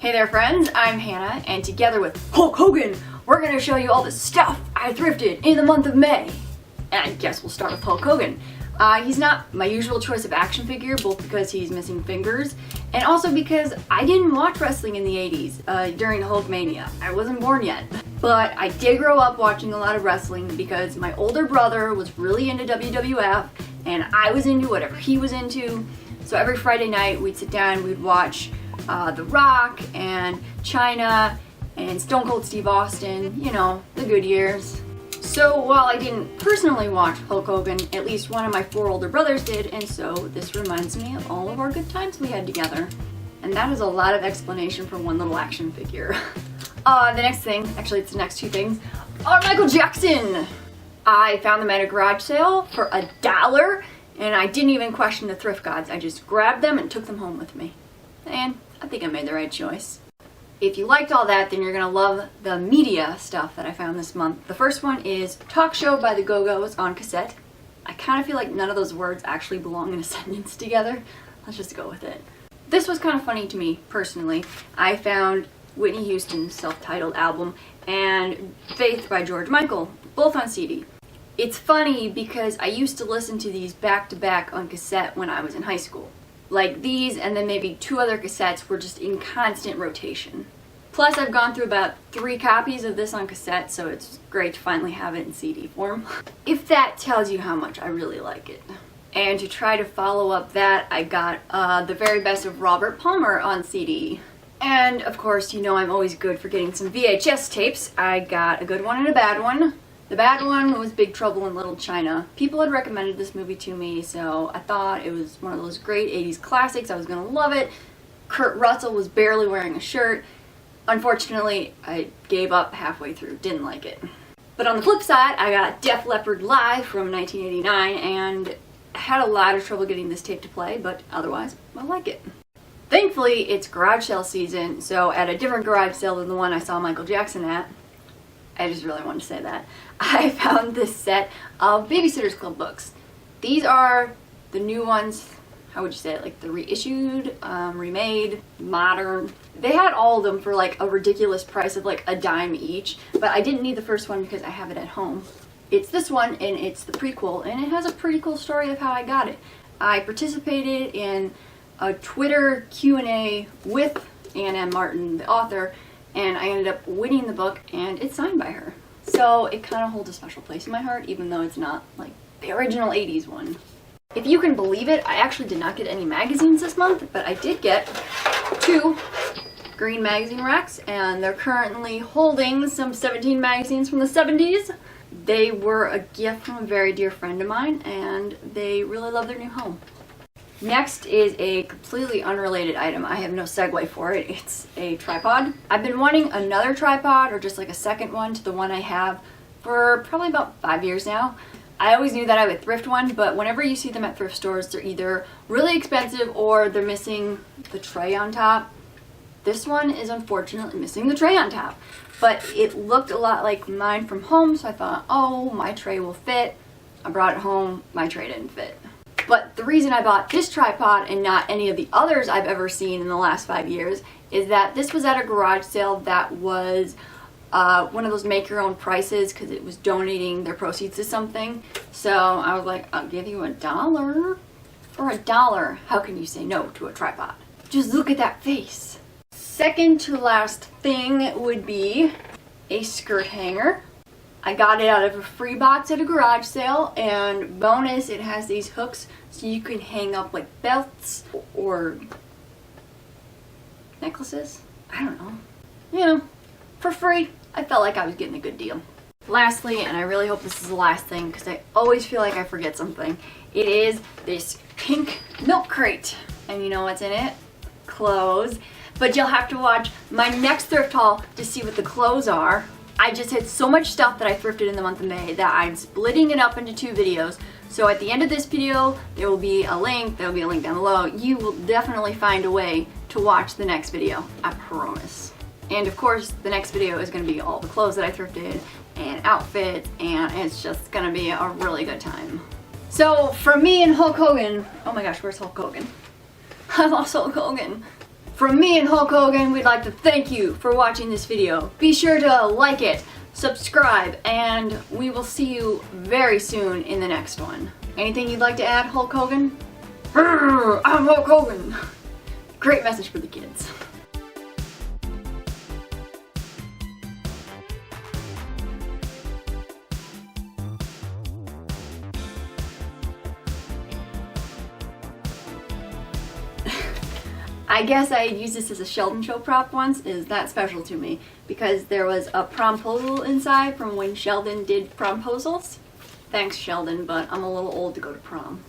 Hey there friends, I'm Hannah, and together with Hulk Hogan, we're going to show you all the stuff I thrifted in the month of May. And I guess we'll start with Hulk Hogan. He's not my usual choice of action figure, both because he's missing fingers, and also because I didn't watch wrestling in the 80s during Hulkmania. I wasn't born yet. But I did grow up watching a lot of wrestling because my older brother was really into WWF, and I was into whatever he was into. So every Friday night we'd sit down, we'd watch The Rock and Chyna and Stone Cold Steve Austin, you know, the good years. So while I didn't personally watch Hulk Hogan, at least one of my 4 older brothers did, and so this reminds me of all of our good times we had together. And that is a lot of explanation for one little action figure. The next thing, actually it's the next 2 things, are Michael Jackson! I found them at a garage sale for $1, and I didn't even question the thrift gods. I just grabbed them and took them home with me. And I think I made the right choice. If you liked all that, then you're gonna love the media stuff that I found this month. The first one is Talk Show by the Go-Go's on cassette. I kind of feel like none of those words actually belong in a sentence together. Let's just go with it. This was kind of funny to me, personally. I found Whitney Houston's self-titled album and Faith by George Michael, both on CD. It's funny because I used to listen to these back-to-back on cassette when I was in high school. Like these and then maybe 2 other cassettes were just in constant rotation. Plus I've gone through about 3 copies of this on cassette, so it's great to finally have it in CD form. If that tells you how much I really like it. And to try to follow up that, I got The Very Best of Robert Palmer on CD. And of course, you know I'm always good for getting some VHS tapes. I got a good one and a bad one. The bad one was Big Trouble in Little China. People had recommended this movie to me, so I thought it was one of those great 80s classics. I was gonna love it. Kurt Russell was barely wearing a shirt. Unfortunately, I gave up halfway through. Didn't like it. But on the flip side, I got Def Leppard Live from 1989, and I had a lot of trouble getting this tape to play, but otherwise, I like it. Thankfully, it's garage sale season, so at a different garage sale than the one I saw Michael Jackson at, I just really wanted to say that, I found this set of Babysitter's Club books. These are the new ones, how would you say it, like the reissued, remade, modern. They had all of them for like a ridiculous price of like $0.10 each, but I didn't need the first one because I have it at home. It's this one, and it's the prequel, and it has a pretty cool story of how I got it. I participated in a Twitter Q&A with Ann M. Martin, the author, and I ended up winning the book, and it's signed by her. So it kind of holds a special place in my heart, even though it's not like the original 80s one. If you can believe it, I actually did not get any magazines this month, but I did get 2 green magazine racks, and they're currently holding some 17 magazines from the 70s. They were a gift from a very dear friend of mine, and they really love their new home. Next is a completely unrelated item. I have no segue for it. It's a tripod. I've been wanting another tripod, or just like a second one to the one I have, for probably about 5 years now. I always knew that I would thrift one, but whenever you see them at thrift stores, they're either really expensive or they're missing the tray on top. This one is unfortunately missing the tray on top, but it looked a lot like mine from home, so I thought, oh, my tray will fit. I brought it home, my tray didn't fit. But the reason I bought this tripod and not any of the others I've ever seen in the last 5 years is that this was at a garage sale that was one of those make your own prices because it was donating their proceeds to something. So I was like, I'll give you $1. For $1, how can you say no to a tripod? Just look at that face. Second to last thing would be a skirt hanger. I got it out of a free box at a garage sale, and bonus, it has these hooks so you can hang up like belts or necklaces. I don't know. You know, for free. I felt like I was getting a good deal. Lastly, and I really hope this is the last thing because I always feel like I forget something, it is this pink milk crate. And you know what's in it? Clothes. But you'll have to watch my next thrift haul to see what the clothes are. I just had so much stuff that I thrifted in the month of May that I'm splitting it up into 2 videos. So at the end of this video, there will be a link, there will be a link down below. You will definitely find a way to watch the next video, I promise. And of course, the next video is gonna be all the clothes that I thrifted and outfits, and it's just gonna be a really good time. So for me and Hulk Hogan, oh my gosh, where's Hulk Hogan? I lost Hulk Hogan. from me and Hulk Hogan, we'd like to thank you for watching this video. Be sure to like it, subscribe, and we will see you very soon in the next one. Anything you'd like to add, Hulk Hogan? I'm Hulk Hogan. Great message for the kids. I guess I used this as a Sheldon Show prop once. Is that special to me because there was a promposal inside from when Sheldon did promposals. Thanks, Sheldon, but I'm a little old to go to prom.